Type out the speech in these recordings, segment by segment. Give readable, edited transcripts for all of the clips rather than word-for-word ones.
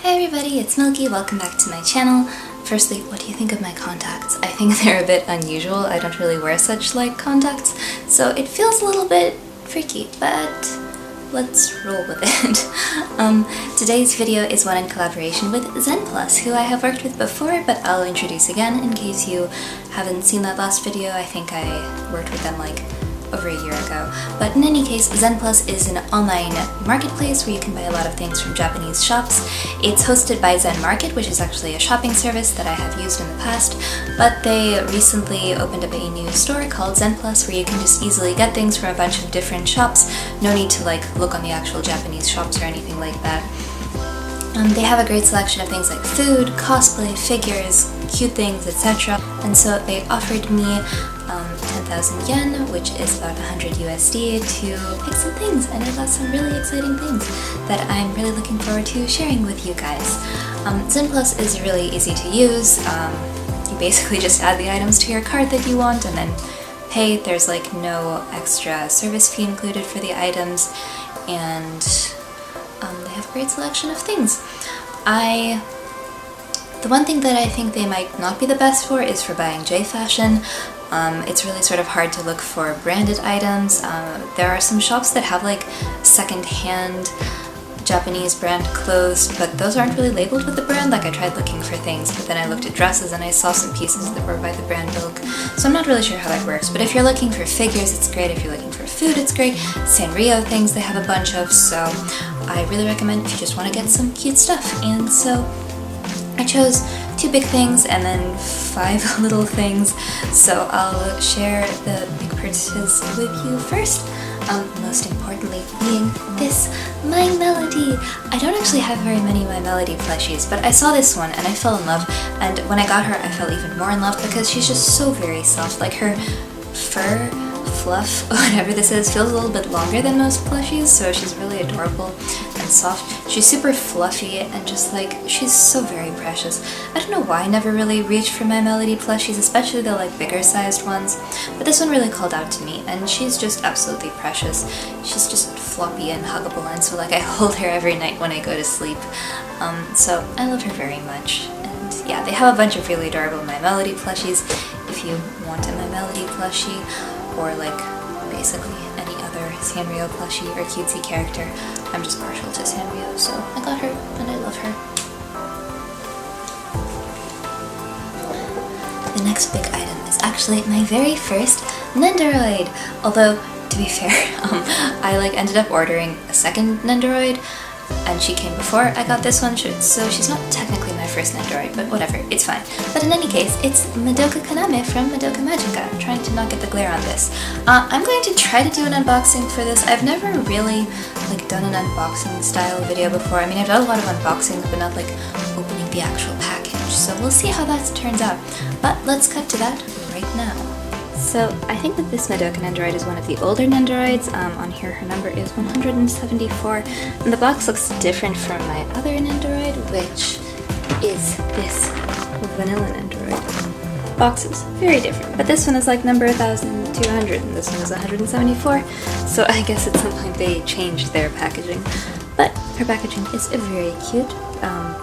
Hi everybody, it's Milky. Welcome back to my channel. Firstly, what do you think of my contacts? I think they're a bit unusual. I don't really wear such light contacts, so it feels a little bit freaky, but let's roll with it. Today's video is one in collaboration with ZenPlus, who I have worked with before, but I'll introduce again in case you haven't seen that last video. I think I worked with them like over a year ago. But in any case, ZenPlus is an online marketplace where you can buy a lot of things from Japanese shops. It's hosted by Zen Market, which is actually a shopping service that I have used in the past, but they recently opened up a new store called ZenPlus where you can just easily get things from a bunch of different shops. No need to like look on the actual Japanese shops or anything like that. They have a great selection of things like food, cosplay, figures, cute things, etc. And so they offered me 10,000 yen, which is about 100 USD, to pick some things, and I got some really exciting things that I'm really looking forward to sharing with you guys. ZenPlus is really easy to use. You basically just add the items to your cart that you want and then pay. There's like no extra service fee included for the items, and they have a great selection of things. The one thing that I think they might not be the best for is for buying J-fashion. It's really sort of hard to look for branded items. There are some shops that have like second-hand Japanese brand clothes, but those aren't really labeled with the brand. Like I tried looking for things, but then I looked at dresses and I saw some pieces that were by the brand Milk. So I'm not really sure how that works, but if you're looking for figures, it's great. If you're looking for food, it's great. Sanrio things they have a bunch of, so I really recommend if you just want to get some cute stuff. And so I chose 2 big things and then 5 little things, so I'll share the big purchases with you first. Most importantly being this My Melody. I don't actually have very many My Melody plushies, but I saw this one and I fell in love, and when I got her I fell even more in love because she's just so very soft. Like her fur, fluff, whatever this is, feels a little bit longer than most plushies, so she's really adorable and soft. She's super fluffy and just like, she's so very precious. I don't know why I never really reached for My Melody plushies, especially the like bigger sized ones, but this one really called out to me, and she's just absolutely precious. She's just floppy and huggable, and so like I hold her every night when I go to sleep. So I love her very much. And yeah, they have a bunch of really adorable My Melody plushies if you want a My Melody plushie, or like basically any other Sanrio plushie or cutesy character. I'm just partial to Sanrio, so I got her and I love her. The next big item is actually my very first Nendoroid. Although, to be fair, I like ended up ordering a second Nendoroid, and she came before I got this one, so she's not technically my first Nendoroid, but whatever, it's fine. But in any case, it's Madoka Kaname from Madoka Magica. I'm trying to not get the glare on this. I'm going to try to do an unboxing for this. I've never really like done an unboxing style video before. I mean, I've done a lot of unboxings, but not like opening the actual package. So we'll see how that turns out. But let's cut to that right now. So I think that this Madoka Nendoroid is one of the older Nendoroids. On here her number is 174, and the box looks different from my other Nendoroid, which is this vanilla Nendoroid. Box is very different, but this one is like number 1200 and this one is 174, so I guess at some point they changed their packaging. But her packaging is a very cute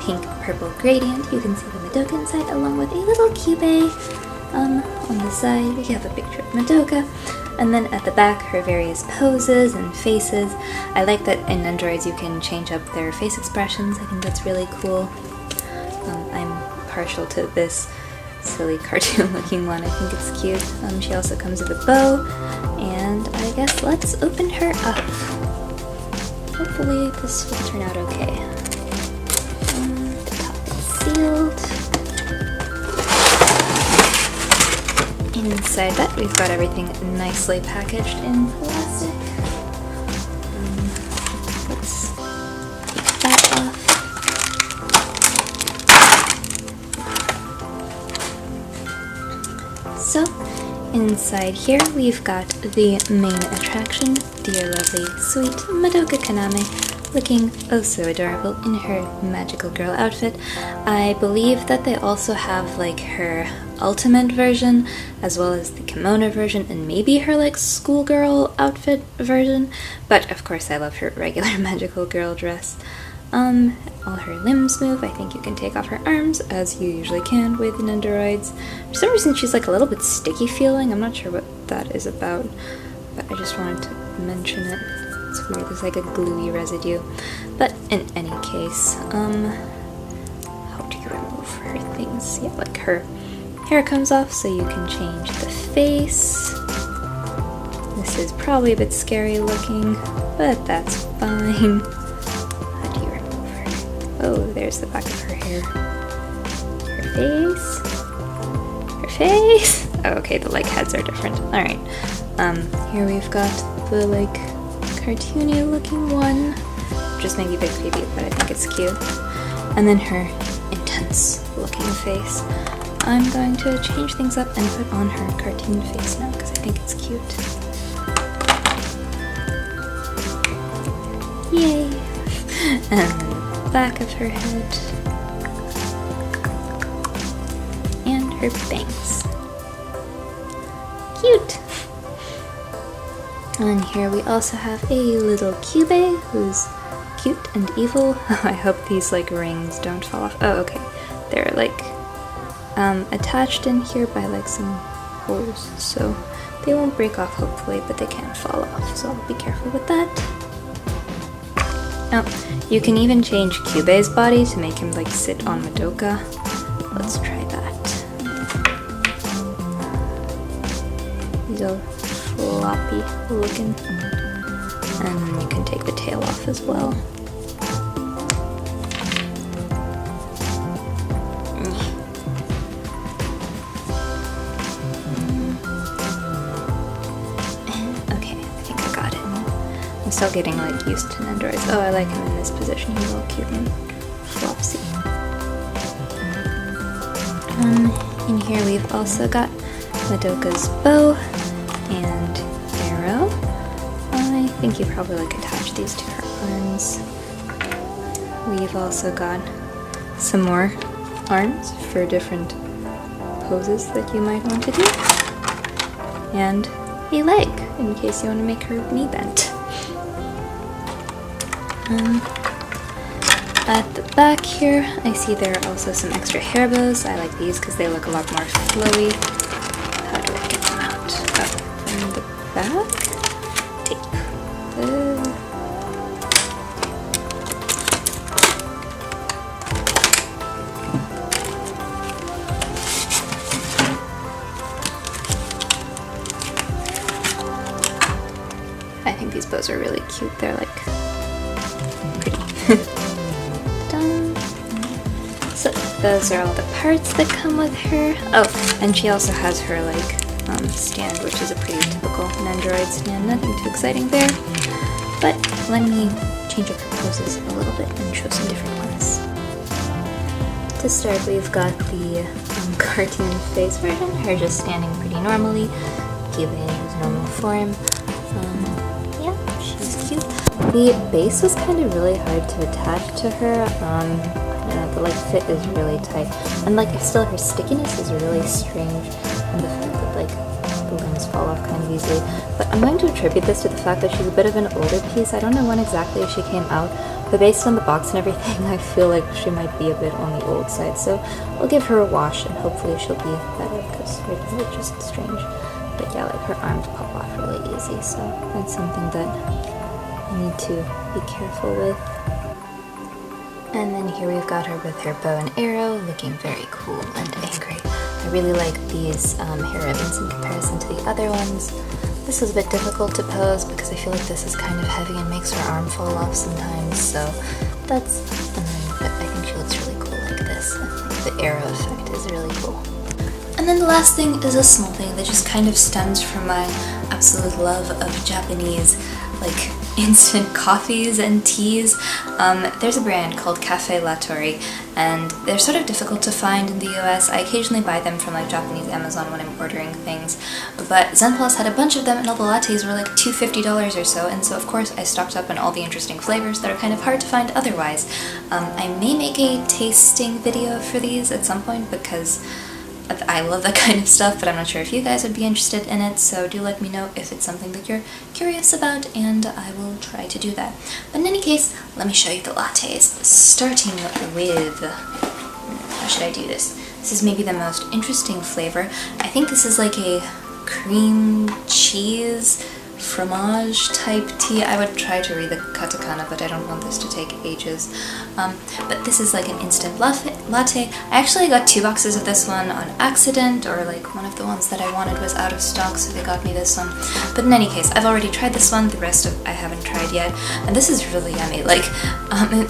pink-purple gradient. You can see the Madoka inside along with a little cube. On the side, we have a picture of Madoka, and then at the back, her various poses and faces. I like that in Nendoroids you can change up their face expressions. I think that's really cool. I'm partial to this silly cartoon-looking one. I think it's cute. She also comes with a bow, and I guess let's open her up. Hopefully this will turn out okay. The top is sealed. Inside that, we've got everything nicely packaged in plastic. Let's take that off. So, inside here we've got the main attraction, dear lovely sweet Madoka Kaname, looking oh so adorable in her magical girl outfit. I believe that they also have like her ultimate version, as well as the kimono version, and maybe her like schoolgirl outfit version, but of course I love her regular magical girl dress. All her limbs move. I think you can take off her arms, as you usually can with Nendoroids. For some reason she's like a little bit sticky feeling. I'm not sure what that is about, but I just wanted to mention it. It's weird, there's like a gluey residue. But in any case, how do you remove her things? Yeah, like her hair comes off, so you can change the face. This is probably a bit scary looking, but that's fine. How do you remove her? Oh, there's the back of her hair. Her face. Her face. Oh, okay, the like heads are different. Alright. Here we've got the like cartoony looking one. Just maybe a bit creepy, but I think it's cute. And then her intense looking face. I'm going to change things up and put on her cartoon face now because I think it's cute. Yay! And then the back of her head. And her bangs. Cute! And here we also have a little Cube who's cute and evil. I hope these like rings don't fall off. Oh, okay. They're like attached in here by like some holes, so they won't break off hopefully, but they can fall off, so I'll be careful with that. Oh, you can even change Cube's body to make him like sit on Madoka. Let's try that. These are floppy looking. And you can take the tail off as well. Okay, I think I got it. I'm still getting like used to Nendoroids. Oh, I like him in this position. He's all cute and flopsy. In here we've also got Madoka's bow and arrow. I think you probably like attach these to her arms. We've also got some more arms for different poses that you might want to do. And a leg, in case you want to make her knee bent. At the back here, I see there are also some extra hair bows. I like these because they look a lot more flowy. How do I get them out? Oh, from the back? Tape. I think these bows are really cute. They're like pretty. Done. So those are all the parts that come with her. Oh, and she also has her like stand, which is a pretty typical Nendoroid stand. Nothing too exciting there. But let me change up her poses a little bit and show some different ones. To start, we've got the cartoon face version. Her just standing pretty normally. Cube in his normal form. Yeah, she's cute. The base was kind of really hard to attach to her. I don't know, the like fit is really tight, and like still her stickiness is really strange, and the fact that like the limbs fall off kind of easily. But I'm going to attribute this to the fact that she's a bit of an older piece. I don't know when exactly she came out, but based on the box and everything, I feel like she might be a bit on the old side. So I'll give her a wash, and hopefully she'll be better because her is just strange. But yeah, like her arms pop off really easy, so that's something that I need to be careful with. And then here we've got her with her bow and arrow, looking very cool and angry. I really like these hair ribbons in comparison to the other ones. This was a bit difficult to pose because I feel like this is kind of heavy and makes her arm fall off sometimes, so that's annoying, but I think she looks really cool like this. I think the arrow effect is really cool. And then the last thing is a small thing that just kind of stems from my absolute love of Japanese, like, instant coffees and teas. There's a brand called Cafe Lattori, and they're sort of difficult to find in the US. I occasionally buy them from like Japanese Amazon when I'm ordering things, but ZenPlus had a bunch of them and all the lattes were like $250 or so, and so of course I stocked up on all the interesting flavors that are kind of hard to find otherwise. I may make a tasting video for these at some point because I love that kind of stuff, but I'm not sure if you guys would be interested in it, so do let me know if it's something that you're curious about, and I will try to do that. But in any case, let me show you the lattes, starting with, how should I do this? This is maybe the most interesting flavor. I think this is like a cream cheese fromage type tea. I would try to read the katakana, but I don't want this to take ages. But this is like an instant latte. I actually got 2 boxes of this one on accident, or like one of the ones that I wanted was out of stock, so they got me this one. But in any case, I've already tried this one, the rest of I haven't tried yet, and this is really yummy. Like,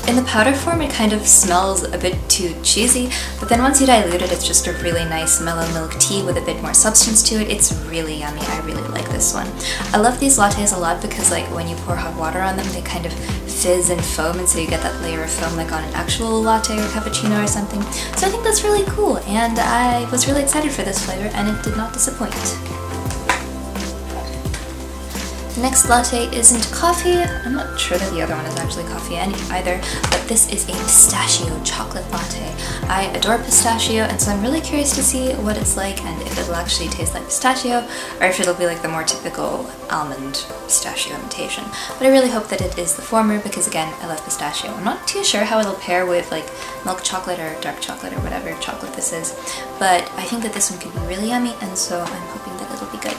in the powder form it kind of smells a bit too cheesy, but then once you dilute it, it's just a really nice mellow milk tea with a bit more substance to it. It's really yummy. I really like this one. I love these lattes a lot because like when you pour hot water on them, they kind of fizz and foam, and so you get that layer of foam like on an actual latte or cappuccino or something. So I think that's really cool, and I was really excited for this flavor, and it did not disappoint. The next latte isn't coffee. I'm not sure that the other one is actually coffee either, but this is a pistachio chocolate latte. I adore pistachio, and so I'm really curious to see what it's like and if it'll actually taste like pistachio or if it'll be like the more typical almond pistachio imitation. But I really hope that it is the former because, again, I love pistachio. I'm not too sure how it'll pair with like milk chocolate or dark chocolate or whatever chocolate this is, but I think that this one could be really yummy, and so I'm hoping that it'll be good.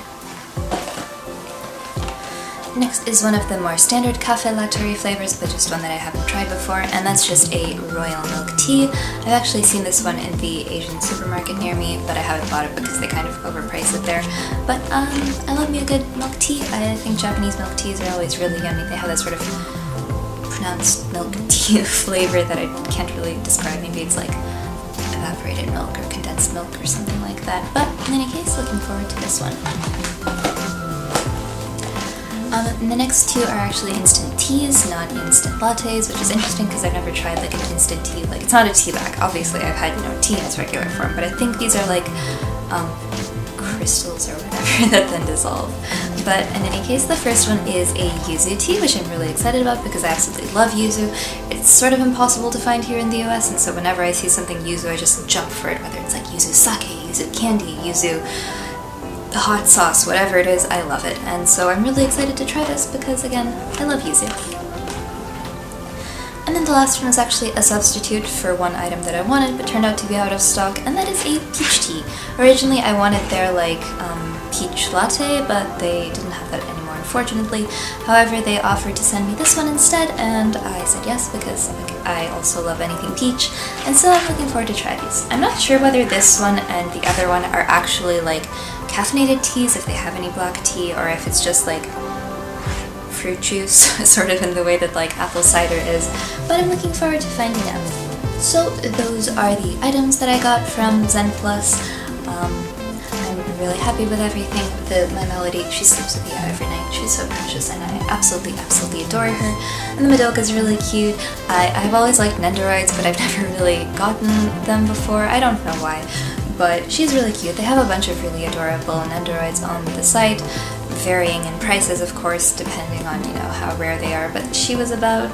Next is one of the more standard cafe latte flavors, but just one that I haven't tried before, and that's just a royal milk tea. I've actually seen this one in the Asian supermarket near me, but I haven't bought it because they kind of overprice it there. But I love me a good milk tea. I think Japanese milk teas are always really yummy. They have that sort of pronounced milk tea flavor that I can't really describe. Maybe it's like evaporated milk or condensed milk or something like that. But in any case, looking forward to this one. And the next 2 are actually instant teas, not instant lattes, which is interesting because I've never tried like an instant tea. Like, it's not a tea bag. Obviously, I've had, tea in its regular form, but I think these are like crystals or whatever that then dissolve. But in any case, the first one is a yuzu tea, which I'm really excited about because I absolutely love yuzu. It's sort of impossible to find here in the US, and so whenever I see something yuzu, I just jump for it, whether it's like yuzu sake, yuzu candy, yuzu the hot sauce, whatever it is, I love it. And so I'm really excited to try this because, again, I love yuzu. And then the last one was actually a substitute for one item that I wanted but turned out to be out of stock, and that is a peach tea. Originally I wanted their like peach latte, but they didn't have that anymore, unfortunately. However, they offered to send me this one instead, and I said yes because I also love anything peach, and so I'm looking forward to try these. I'm not sure whether this one and the other one are actually like caffeinated teas, if they have any black tea, or if it's just like fruit juice, sort of in the way that like apple cider is, but I'm looking forward to finding out. So those are the items that I got from ZenPlus. I'm really happy with everything. My Melody, she sleeps with me every night. She's so precious, and I absolutely adore her. And the Madoka is really cute. I've always liked Nendoroids, but I've never really gotten them before. I don't know why, but she's really cute. They have a bunch of really adorable Nendoroids on the site, varying in prices, of course, depending on, how rare they are, but she was about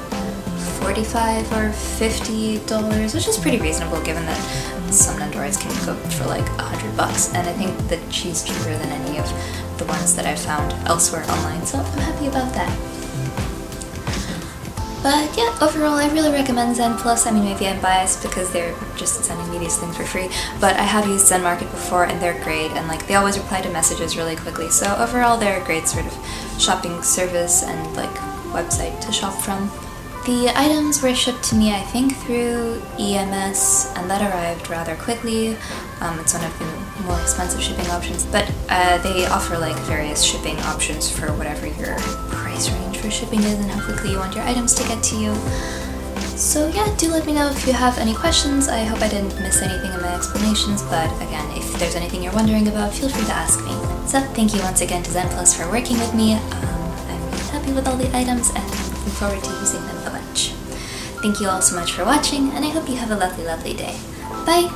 $45 or $50, which is pretty reasonable given that some Nendoroids can go for like $100, and I think that she's cheaper than any of the ones that I've found elsewhere online, so I'm happy about that. But yeah, overall I really recommend ZenPlus. I mean, maybe I'm biased because they're just sending me these things for free, but I have used Zen Market before and they're great, and like they always reply to messages really quickly, so overall they're a great sort of shopping service and like website to shop from. The items were shipped to me, I think, through EMS, and that arrived rather quickly. It's one of the more expensive shipping options, but they offer like various shipping options for whatever your price range for shipping is and how quickly you want your items to get to you. So yeah, do let me know if you have any questions. I hope I didn't miss anything in my explanations, but again, if there's anything you're wondering about, feel free to ask me. So thank you once again to ZenPlus for working with me. I'm really happy with all the items and looking forward to using them a bunch. Thank you all so much for watching, and I hope you have a lovely, lovely day. Bye!